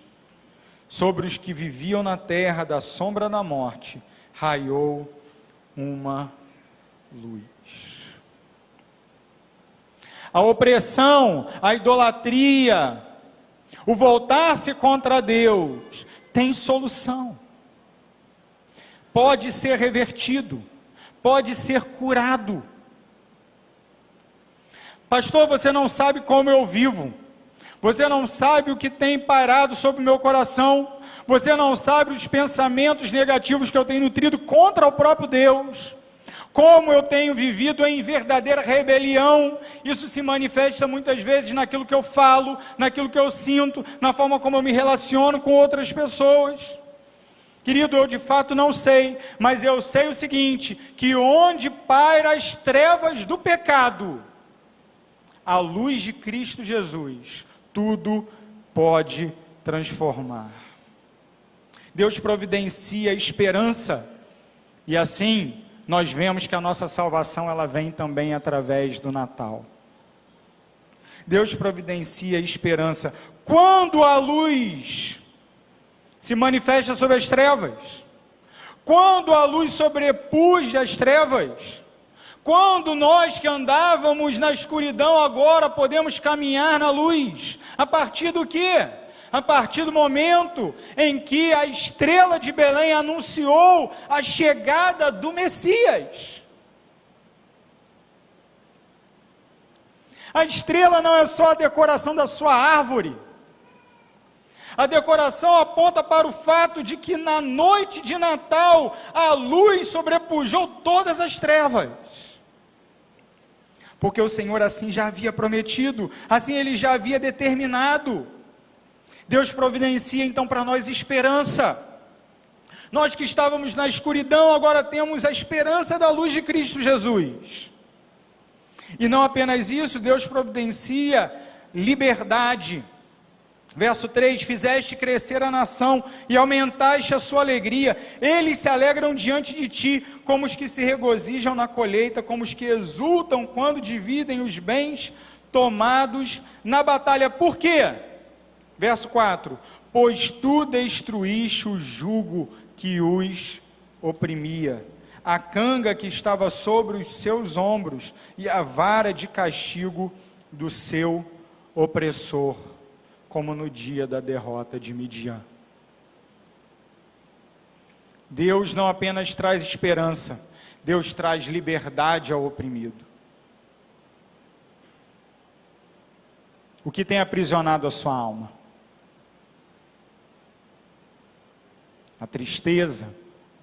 sobre os que viviam na terra da sombra da morte, raiou uma luz. A opressão, a idolatria, o voltar-se contra Deus, tem solução. Pode ser revertido, pode ser curado. Pastor, você não sabe como eu vivo, você não sabe o que tem pairado sobre o meu coração, você não sabe os pensamentos negativos que eu tenho nutrido contra o próprio Deus, como eu tenho vivido em verdadeira rebelião. Isso se manifesta muitas vezes naquilo que eu falo, naquilo que eu sinto, na forma como eu me relaciono com outras pessoas. Querido, eu de fato não sei, mas eu sei o seguinte, que onde paira as trevas do pecado, a luz de Cristo Jesus, tudo pode transformar. Deus providencia esperança, e assim nós vemos que a nossa salvação ela vem também através do Natal. Deus providencia esperança. Quando a luz se manifesta sobre as trevas, quando a luz sobrepuja as trevas, quando nós que andávamos na escuridão agora podemos caminhar na luz, a partir do quê? A partir do momento em que a estrela de Belém anunciou a chegada do Messias. A estrela não é só a decoração da sua árvore. A decoração aponta para o fato de que na noite de Natal a luz sobrepujou todas as trevas. Porque o Senhor assim já havia prometido, assim Ele já havia determinado. Deus providencia então para nós esperança. Nós que estávamos na escuridão, agora temos a esperança da luz de Cristo Jesus. E não apenas isso, Deus providencia liberdade. Verso 3: fizeste crescer a nação e aumentaste a sua alegria. Eles se alegram diante de ti, como os que se regozijam na colheita, como os que exultam quando dividem os bens tomados na batalha. Por quê? Verso 4: pois tu destruíste o jugo que os oprimia, a canga que estava sobre os seus ombros, e a vara de castigo do seu opressor, como no dia da derrota de Midian. Deus não apenas traz esperança, Deus traz liberdade ao oprimido. O que tem aprisionado a sua alma? A tristeza,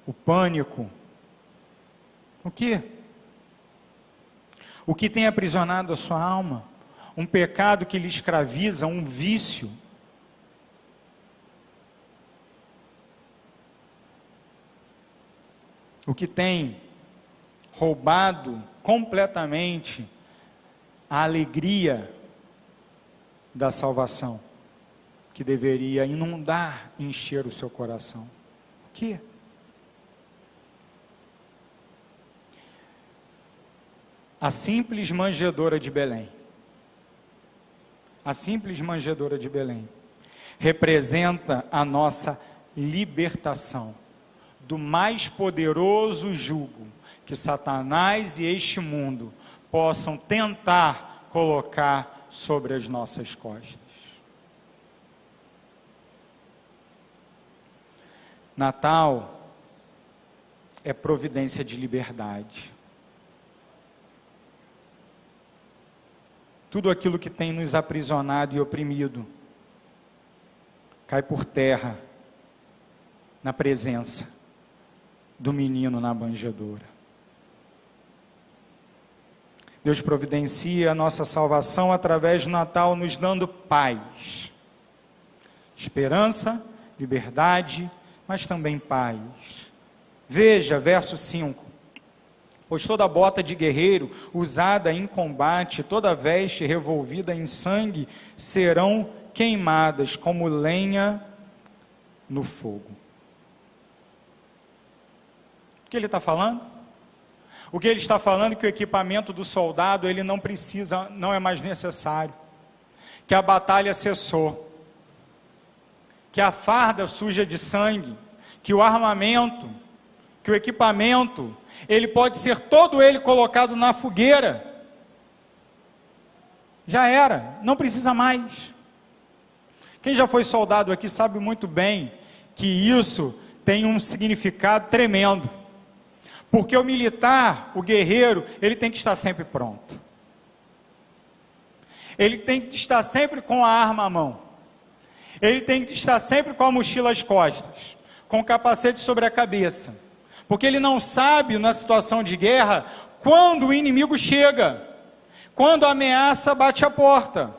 o pânico. O quê? O que tem aprisionado a sua alma? Um pecado que lhe escraviza, um vício. O que tem roubado completamente a alegria da salvação, que deveria inundar e encher o seu coração. O que? A simples manjedoura de Belém. A simples manjedoura de Belém representa a nossa libertação do mais poderoso jugo que Satanás e este mundo possam tentar colocar sobre as nossas costas. Natal é providência de liberdade. Tudo aquilo que tem nos aprisionado e oprimido cai por terra na presença do menino na manjedoura. Deus providencia a nossa salvação através do Natal, nos dando paz, esperança, liberdade, mas também paz. Veja, verso 5. Pois toda bota de guerreiro usada em combate, toda veste revolvida em sangue, serão queimadas como lenha no fogo. O que ele está falando? O que ele está falando é que o equipamento do soldado, ele não precisa, não é mais necessário. Que a batalha cessou. Que a farda suja de sangue, que o armamento, que o equipamento, ele pode ser todo ele colocado na fogueira. Já era, não precisa mais. Quem já foi soldado aqui sabe muito bem que isso tem um significado tremendo. Porque o militar, o guerreiro, ele tem que estar sempre pronto. Ele tem que estar sempre com a arma à mão. Ele tem que estar sempre com a mochila às costas, com o capacete sobre a cabeça. Porque ele não sabe, na situação de guerra, quando o inimigo chega, quando a ameaça bate a porta.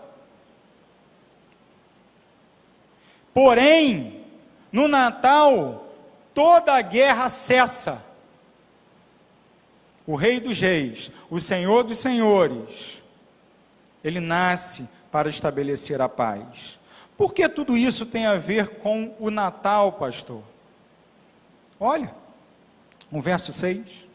Porém, no Natal, toda a guerra cessa. O Rei dos Reis, o Senhor dos Senhores, ele nasce para estabelecer a paz. Por que tudo isso tem a ver com o Natal, pastor? Olha, o verso 6.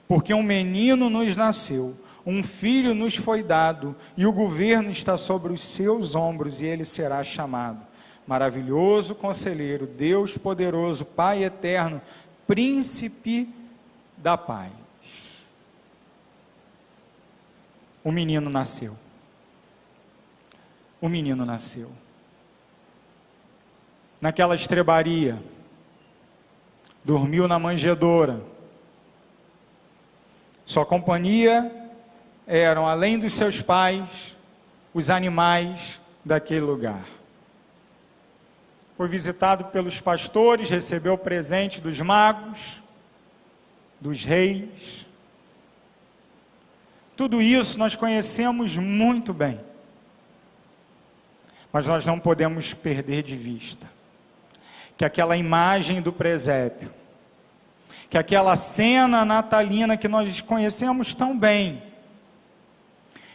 Porque um menino nos nasceu, um filho nos foi dado, e o governo está sobre os seus ombros, e ele será chamado Maravilhoso Conselheiro, Deus Poderoso, Pai Eterno, Príncipe da Paz. O menino nasceu. O menino nasceu. Naquela estrebaria, dormiu na manjedoura. Sua companhia eram, além dos seus pais, os animais daquele lugar. Foi visitado pelos pastores, recebeu o presente dos magos, dos reis. Tudo isso nós conhecemos muito bem. Mas nós não podemos perder de vista que aquela imagem do presépio, que aquela cena natalina que nós conhecemos tão bem,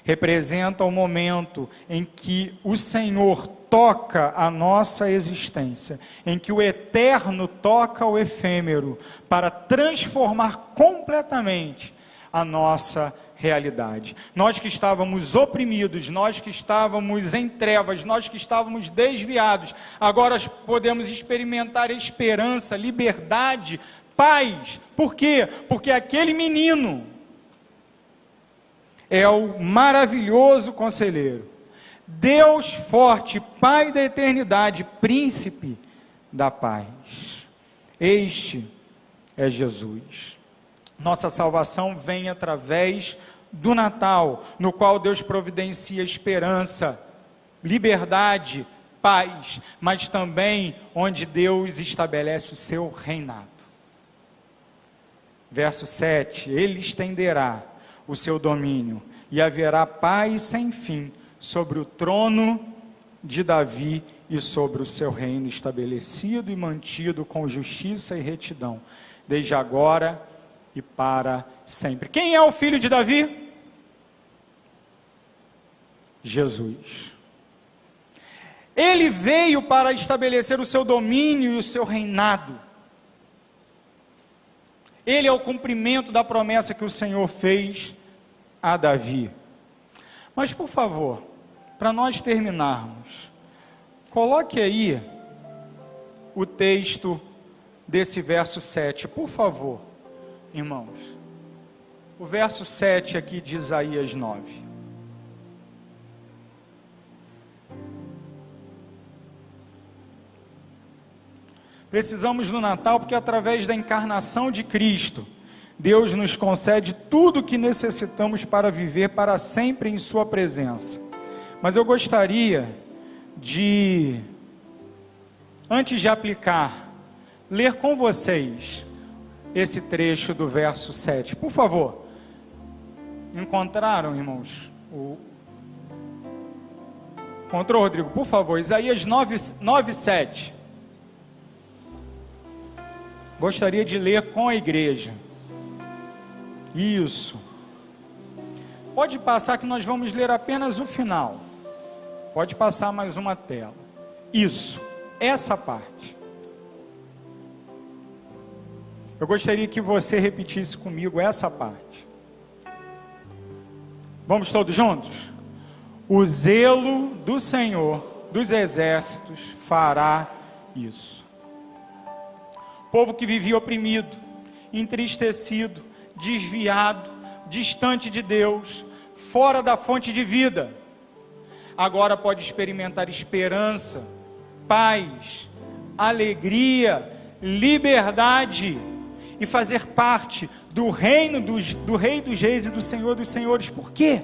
representa o momento em que o Senhor toca a nossa existência, em que o eterno toca o efêmero, para transformar completamente a nossa realidade. Nós que estávamos oprimidos, nós que estávamos em trevas, nós que estávamos desviados, agora podemos experimentar esperança, liberdade, paz. Por quê? Porque aquele menino é o maravilhoso conselheiro, Deus forte, Pai da eternidade, Príncipe da paz. Este é Jesus. Nossa salvação vem através do Natal, no qual Deus providencia esperança, liberdade, paz, mas também onde Deus estabelece o seu reinado. Verso 7, ele estenderá o seu domínio, e haverá paz sem fim sobre o trono de Davi e sobre o seu reino, estabelecido e mantido com justiça e retidão, desde agora e para sempre. Quem é o filho de Davi? Jesus. Ele veio para estabelecer o seu domínio e o seu reinado. Ele é o cumprimento da promessa que o Senhor fez a Davi. Mas, por favor, para nós terminarmos, coloque aí o texto desse verso 7, por favor, irmãos. O verso 7 aqui de Isaías 9. Precisamos no Natal, porque através da encarnação de Cristo, Deus nos concede tudo o que necessitamos para viver para sempre em sua presença. Mas eu gostaria de, antes de aplicar, ler com vocês esse trecho do verso 7. Por favor. Encontraram, irmãos? Encontrou, Rodrigo? Por favor, Isaías 9, 7. Gostaria de ler com a igreja. Isso. Pode passar que nós vamos ler apenas o final. Pode passar mais uma tela. Isso. Essa parte. Eu gostaria que você repetisse comigo essa parte. Vamos todos juntos? O zelo do Senhor dos exércitos fará isso. Povo que vivia oprimido, entristecido, desviado, distante de Deus, fora da fonte de vida, agora pode experimentar esperança, paz, alegria, liberdade e fazer parte do reino do Rei dos Reis e do Senhor dos Senhores. Por quê?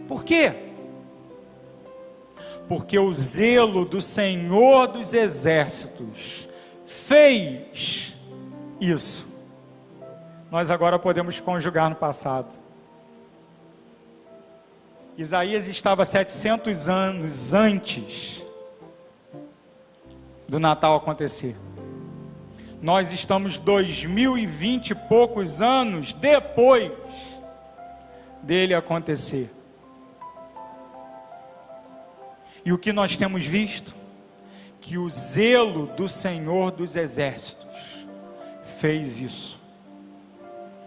Por quê? Porque o zelo do Senhor dos Exércitos fez isso. Nós agora podemos conjugar no passado. Isaías estava 700 anos antes do Natal acontecer. Nós estamos 2020 e poucos anos depois dele acontecer. E o que nós temos visto? Que o zelo do Senhor dos Exércitos fez isso.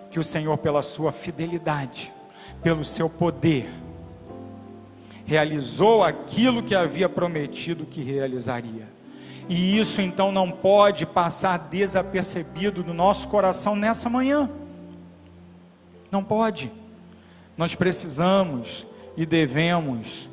Que o Senhor, pela sua fidelidade, pelo seu poder, realizou aquilo que havia prometido que realizaria. E isso então não pode passar desapercebido no nosso coração nessa manhã. Não pode. Nós precisamos e devemos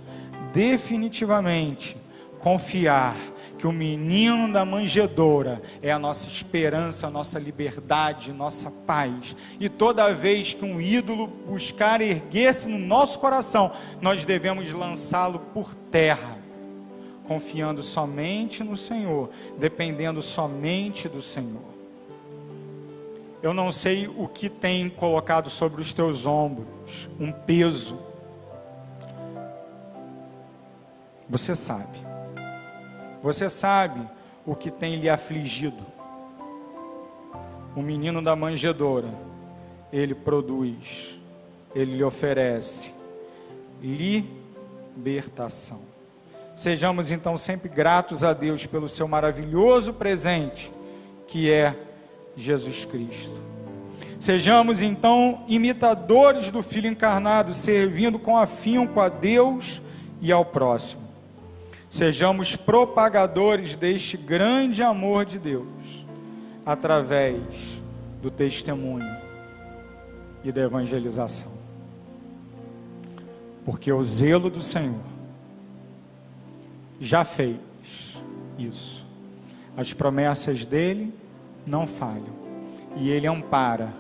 definitivamente confiar que o menino da manjedoura é a nossa esperança, a nossa liberdade, nossa paz. E toda vez que um ídolo buscar erguer-se no nosso coração, nós devemos lançá-lo por terra, confiando somente no Senhor, dependendo somente do Senhor. Eu não sei o que tem colocado sobre os teus ombros, um peso. Você sabe. Você sabe o que tem lhe afligido. O menino da manjedoura, ele produz, ele lhe oferece libertação. Sejamos então sempre gratos a Deus pelo seu maravilhoso presente, que é Jesus Cristo. Sejamos então imitadores do Filho encarnado, servindo com afinco a Deus e ao próximo. Sejamos propagadores deste grande amor de Deus, através do testemunho e da evangelização. Porque o zelo do Senhor já fez isso. As promessas dele não falham. E ele ampara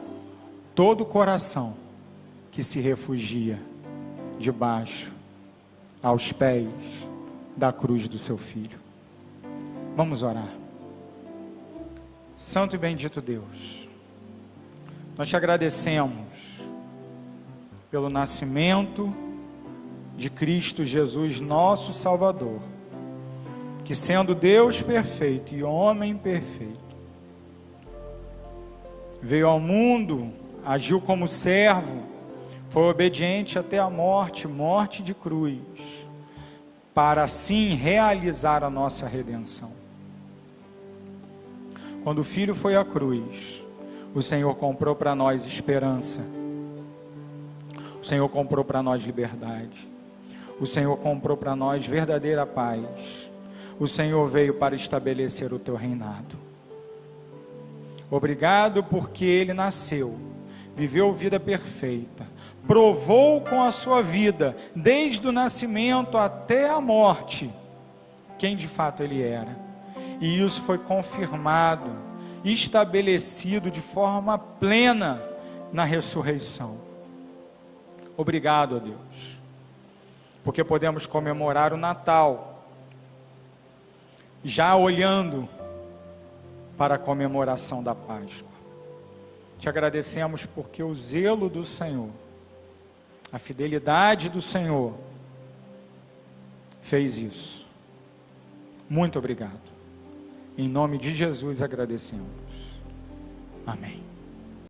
todo o coração que se refugia debaixo, aos pés da cruz do seu Filho. Vamos orar. Santo e bendito Deus, nós te agradecemos pelo nascimento de Cristo Jesus, nosso Salvador, que sendo Deus perfeito e homem perfeito, veio ao mundo, agiu como servo, foi obediente até a morte, morte de cruz, para assim realizar a nossa redenção. Quando o Filho foi à cruz, o Senhor comprou para nós esperança, o Senhor comprou para nós liberdade, o Senhor comprou para nós verdadeira paz, o Senhor veio para estabelecer o teu reinado. Obrigado porque Ele nasceu, viveu vida perfeita, provou com a sua vida, desde o nascimento até a morte, quem de fato Ele era. E isso foi confirmado, estabelecido de forma plena na ressurreição. Obrigado a Deus, porque podemos comemorar o Natal, já olhando para a comemoração da Páscoa. Te agradecemos porque o zelo do Senhor, a fidelidade do Senhor, fez isso. Muito obrigado. Em nome de Jesus agradecemos. Amém.